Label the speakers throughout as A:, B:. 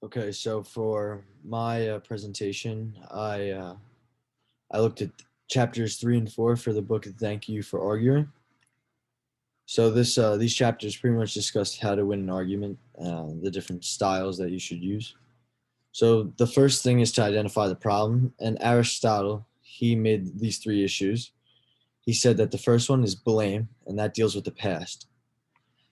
A: Okay, so for my presentation, I looked at chapters 3 and 4 for the book "Thank You for Arguing." So these chapters pretty much discuss how to win an argument, the different styles that you should use. So the first thing is to identify the problem, and Aristotle he made these three issues. He said that the first one is blame, and that deals with the past.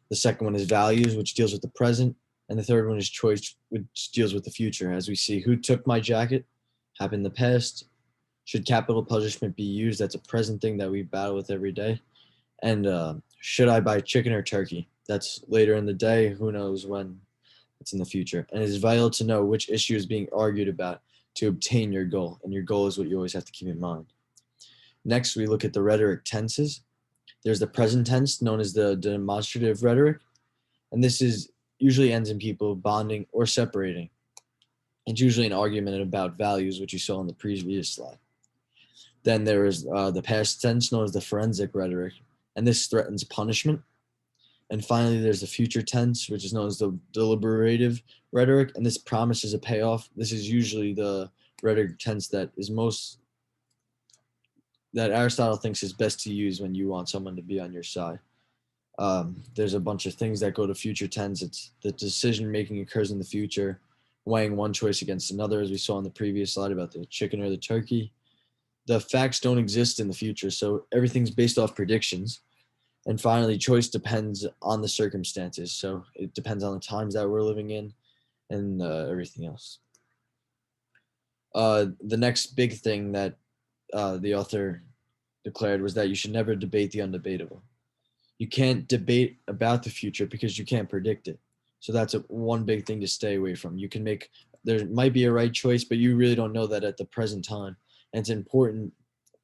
A: The second one is values, which deals with the present. And the third one is choice, which deals with the future. As we see, who took my jacket happened in the past. Should capital punishment be used? That's a present thing that we battle with every day. And should I buy chicken or turkey? That's later in the day. Who knows when? It's in the future. And it is vital to know which issue is being argued about to obtain your goal. And your goal is what you always have to keep in mind. Next, we look at the rhetoric tenses. There's the present tense, known as the demonstrative rhetoric, and this is usually ends in people bonding or separating. It's usually an argument about values, which you saw in the previous slide. Then there is the past tense, known as the forensic rhetoric, and this threatens punishment. And finally, there's the future tense, which is known as the deliberative rhetoric, and this promises a payoff. This is usually the rhetoric tense that Aristotle thinks is best to use when you want someone to be on your side. There's a bunch of things that go to future tense. It's the decision making occurs in the future, weighing one choice against another, as we saw in the previous slide about the chicken or the turkey. The facts don't exist in the future, so everything's based off predictions. And finally, choice depends on the circumstances. So it depends on the times that we're living in and everything else. The next big thing that the author declared was that you should never debate the undebatable. You can't debate about the future because you can't predict it. So that's one big thing to stay away from. You can make there might be a right choice, but you really don't know that at the present time. And it's important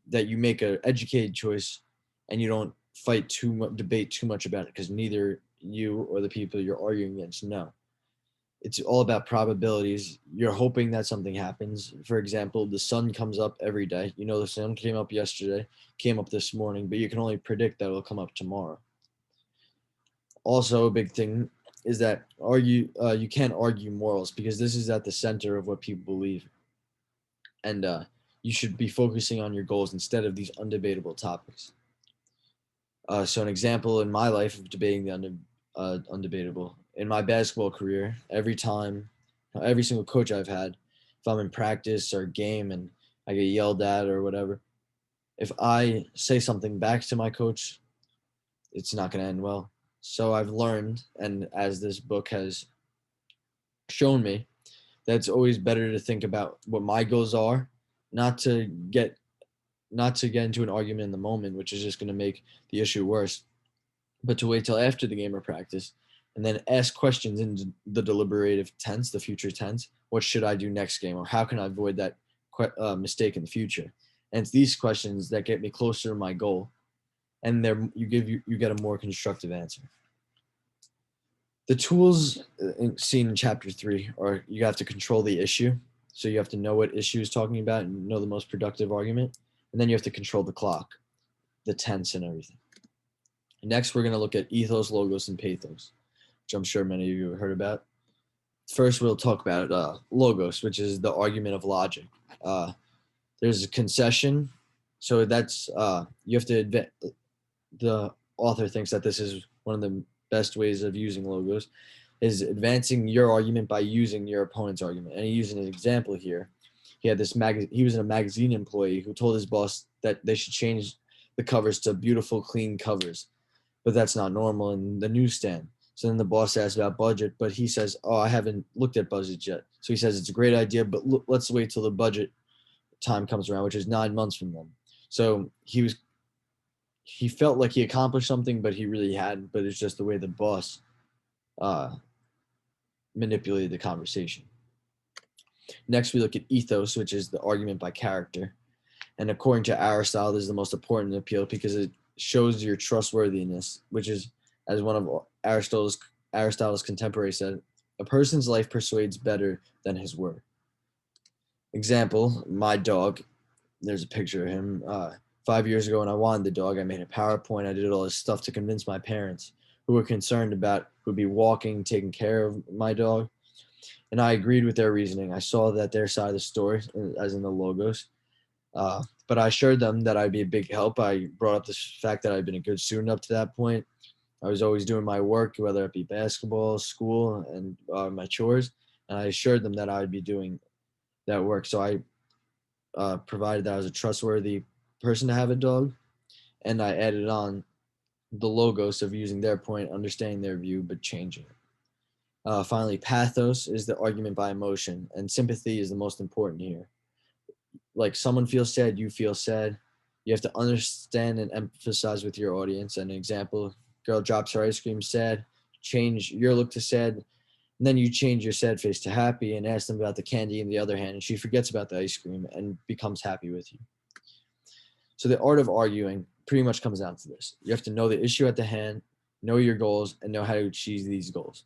A: that you make an educated choice and you don't fight too much, debate too much about it because neither you or the people you're arguing against know. It's all about probabilities. You're hoping that something happens. For example, the sun comes up every day. You know the sun came up yesterday, came up this morning, but you can only predict that it'll come up tomorrow. Also, a big thing is that you can't argue morals because this is at the center of what people believe, and you should be focusing on your goals instead of these undebatable topics. So, an example in my life of debating the undebatable in my basketball career, every single coach I've had, if I'm in practice or game and I get yelled at or whatever, if I say something back to my coach, it's not going to end well. So I've learned, and as this book has shown me, that it's always better to think about what my goals are, not to get not to get into an argument in the moment, which is just going to make the issue worse, but to wait till after the game or practice, and then ask questions in the deliberative tense, the future tense. What should I do next game, or how can I avoid that mistake in the future? And it's these questions that get me closer to my goal, and there you get a more constructive answer. The tools seen in chapter 3 are you have to control the issue. So you have to know what issue is talking about and know the most productive argument. And then you have to control the clock, the tense, and everything. Next, we're going to look at ethos, logos, and pathos, which I'm sure many of you have heard about. First, we'll talk about logos, which is the argument of logic. There's a concession. So that's you have to the author thinks that this is one of the best ways of using logos is advancing your argument by using your opponent's argument. And he used an example here. He had this he was a magazine employee who told his boss that they should change the covers to beautiful, clean covers. But that's not normal in the newsstand. So then the boss asks about budget, but he says, "Oh, I haven't looked at budget yet." So he says it's a great idea, but let's wait till the budget time comes around, which is 9 months from then. So he felt like he accomplished something, but he really hadn't. But it's just the way the boss uh, manipulated the conversation. Next, we look at ethos, which is the argument by character. And according to Aristotle, this is the most important appeal because it shows your trustworthiness, which is, as one of Aristotle's contemporaries said, a person's life persuades better than his word. Example, my dog. There's a picture of him. 5 years ago when I wanted the dog, I made a PowerPoint. I did all this stuff to convince my parents who were concerned about who'd be walking, taking care of my dog. and I agreed with their reasoning. I saw that their side of the story, as in the logos. But I assured them that I'd be a big help. I brought up the fact that I'd been a good student up to that point. I was always doing my work, whether it be basketball, school, and my chores. And I assured them that I would be doing that work. So I provided that I was a trustworthy person to have a dog. And I added on the logos of using their point, understanding their view, but changing it. Finally, pathos is the argument by emotion, and sympathy is the most important here. Like someone feels sad, you feel sad. You have to understand and emphasize with your audience. An example: girl drops her ice cream, sad. Change your look to sad, and then you change your sad face to happy and ask them about the candy in the other hand, and she forgets about the ice cream and becomes happy with you. So the art of arguing pretty much comes down to this: you have to know the issue at the hand, know your goals, and know how to achieve these goals.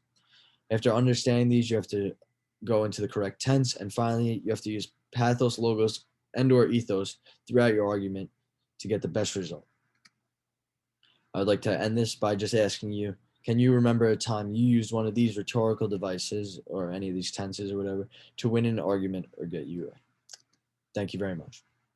A: After understanding these, you have to go into the correct tense, and finally, you have to use pathos, logos, and/or ethos throughout your argument to get the best result. I would like to end this by just asking you, can you remember a time you used one of these rhetorical devices or any of these tenses or whatever to win an argument or get you right? Thank you very much.